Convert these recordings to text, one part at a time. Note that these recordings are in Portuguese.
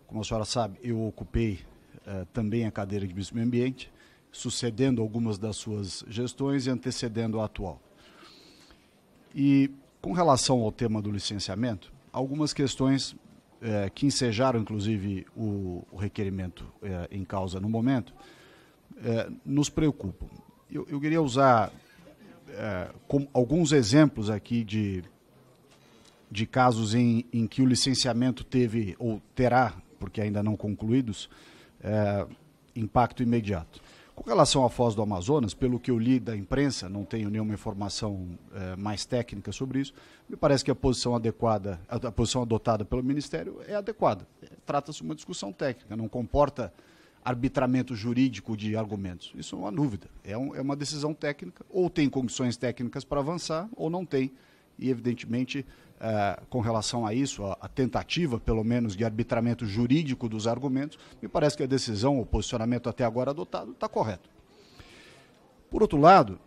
Como a senhora sabe, eu ocupei também a cadeira de Ministro do Meio Ambiente, sucedendo algumas das suas gestões e antecedendo a atual. E, com relação ao tema do licenciamento, algumas questões que ensejaram, inclusive, o requerimento em causa no momento, nos preocupam. Eu queria usar alguns exemplos aqui de casos em que o licenciamento teve, ou terá, porque ainda não concluídos, impacto imediato. Com relação à Foz do Amazonas, pelo que eu li da imprensa, não tenho nenhuma informação mais técnica sobre isso, me parece que a posição adequada, a posição adotada pelo Ministério é adequada. Trata-se de uma discussão técnica, não comporta arbitramento jurídico de argumentos. Isso não há dúvida. É uma decisão técnica, ou tem condições técnicas para avançar, ou não tem. E, evidentemente, com relação a isso, a tentativa, pelo menos, de arbitramento jurídico dos argumentos, me parece que a decisão, o posicionamento até agora adotado, está correto. Por outro lado,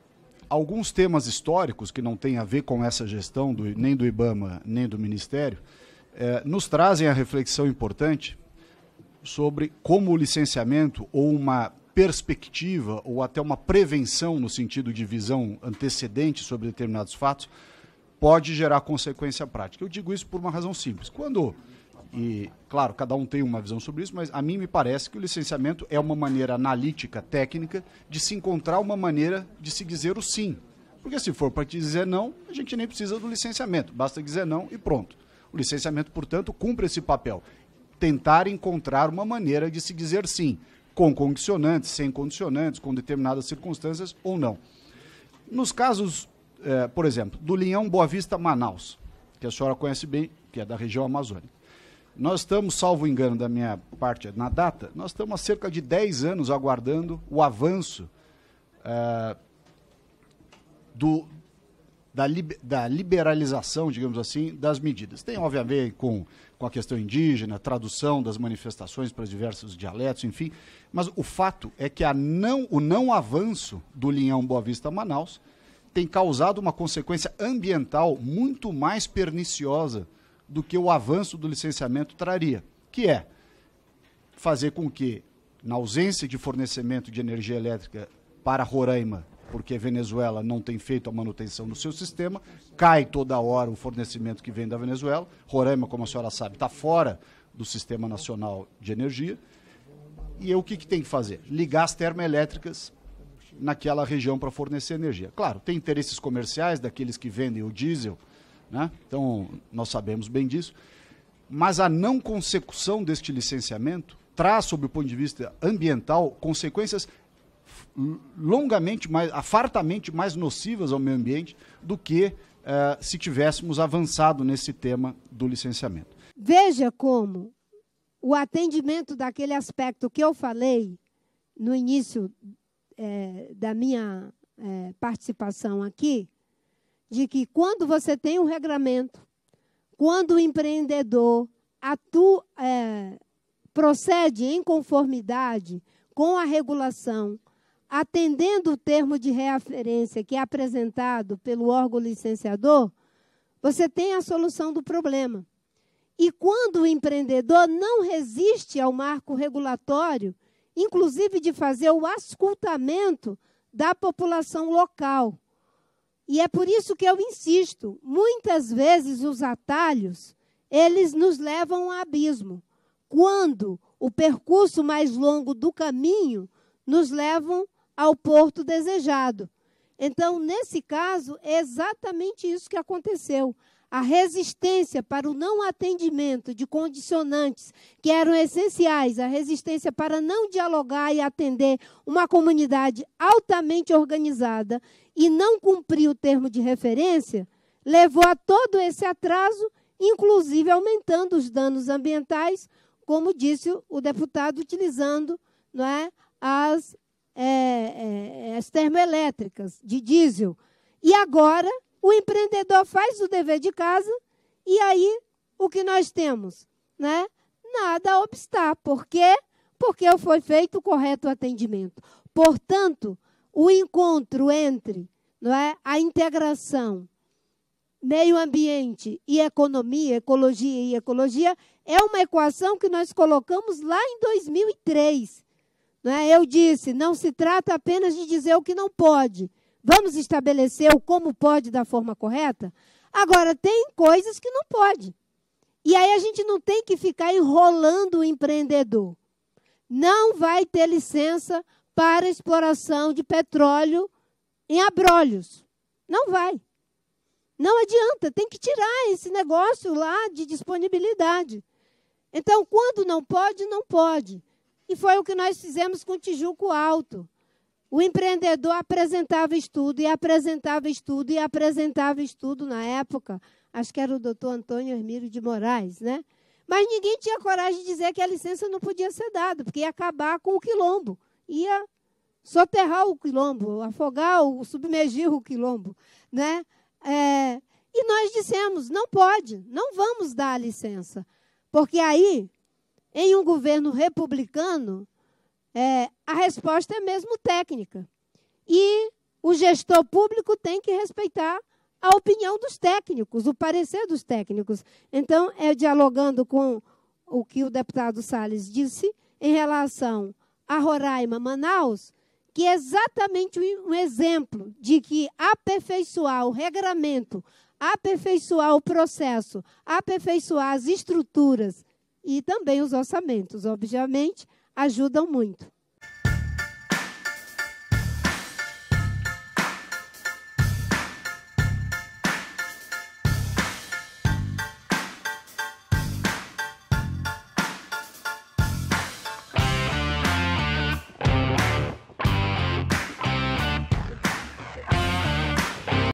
alguns temas históricos que não têm a ver com essa gestão, nem do IBAMA, nem do Ministério, nos trazem a reflexão importante sobre como o licenciamento ou uma perspectiva ou até uma prevenção no sentido de visão antecedente sobre determinados fatos pode gerar consequência prática. Eu digo isso por uma razão simples. E claro, cada um tem uma visão sobre isso, mas a mim me parece que o licenciamento é uma maneira analítica, técnica, de se encontrar uma maneira de se dizer o sim. Porque se for para dizer não, a gente nem precisa do licenciamento, basta dizer não e pronto. O licenciamento, portanto, cumpre esse papel. Tentar encontrar uma maneira de se dizer sim, com condicionantes, sem condicionantes, com determinadas circunstâncias ou não. Nos casos, por exemplo, do linhão Boa Vista-Manaus, que a senhora conhece bem, que é da região amazônica. Nós estamos, salvo engano da minha parte na data, nós estamos há cerca de 10 anos aguardando o avanço da liberalização, digamos assim, das medidas. Tem, obviamente, a ver com a questão indígena, tradução das manifestações para os diversos dialetos, enfim, mas o fato é que o não avanço do linhão Boa Vista-Manaus tem causado uma consequência ambiental muito mais perniciosa do que o avanço do licenciamento traria, que é fazer com que, na ausência de fornecimento de energia elétrica para Roraima, porque a Venezuela não tem feito a manutenção do seu sistema, cai toda hora o fornecimento que vem da Venezuela. Roraima, como a senhora sabe, está fora do Sistema Nacional de Energia. E o que tem que fazer? Ligar as termoelétricas naquela região para fornecer energia. Claro, tem interesses comerciais daqueles que vendem o diesel, né? Então, nós sabemos bem disso. Mas a não consecução deste licenciamento traz, sob o ponto de vista ambiental, consequências fartamente mais nocivas ao meio ambiente do que se tivéssemos avançado nesse tema do licenciamento. Veja como o atendimento daquele aspecto que eu falei no início da minha participação aqui, de que quando você tem um regramento, quando o empreendedor procede em conformidade com a regulação, atendendo o termo de referência que é apresentado pelo órgão licenciador, você tem a solução do problema. E quando o empreendedor não resiste ao marco regulatório, inclusive de fazer o auscultamento da população local. E é por isso que eu insisto, muitas vezes os atalhos, eles nos levam ao abismo, quando o percurso mais longo do caminho nos levam ao porto desejado. Então, nesse caso, é exatamente isso que aconteceu. A resistência para o não atendimento de condicionantes que eram essenciais, a resistência para não dialogar e atender uma comunidade altamente organizada e não cumprir o termo de referência, levou a todo esse atraso, inclusive aumentando os danos ambientais, como disse o deputado, utilizando, não é, as termoelétricas de diesel. E agora o empreendedor faz o dever de casa e aí o que nós temos? Né? Nada a obstar. Por quê? Porque foi feito o correto atendimento. Portanto, o encontro entre, não é, a integração meio ambiente e economia, ecologia e ecologia, é uma equação que nós colocamos lá em 2003. Não é? Eu disse, não se trata apenas de dizer o que não pode. Vamos estabelecer o como pode da forma correta? Agora, tem coisas que não pode. E aí a gente não tem que ficar enrolando o empreendedor. Não vai ter licença para exploração de petróleo em Abrolhos. Não vai. Não adianta, tem que tirar esse negócio lá de disponibilidade. Então, quando não pode, não pode. E foi o que nós fizemos com Tijuco Alto. O empreendedor apresentava estudo, e apresentava estudo, e apresentava estudo na época. Acho que era o doutor Antônio Hermílio de Moraes, né? Mas ninguém tinha coragem de dizer que a licença não podia ser dada, porque ia acabar com o quilombo. Ia soterrar o quilombo, afogar, submergir o quilombo, né? E nós dissemos, não pode, não vamos dar a licença. Porque aí, em um governo republicano, a resposta é mesmo técnica. E o gestor público tem que respeitar a opinião dos técnicos, o parecer dos técnicos. Então, dialogando com o que o deputado Salles disse em relação a Roraima, Manaus, que é exatamente um exemplo de que aperfeiçoar o regramento, aperfeiçoar o processo, aperfeiçoar as estruturas e também os orçamentos, obviamente, ajudam muito.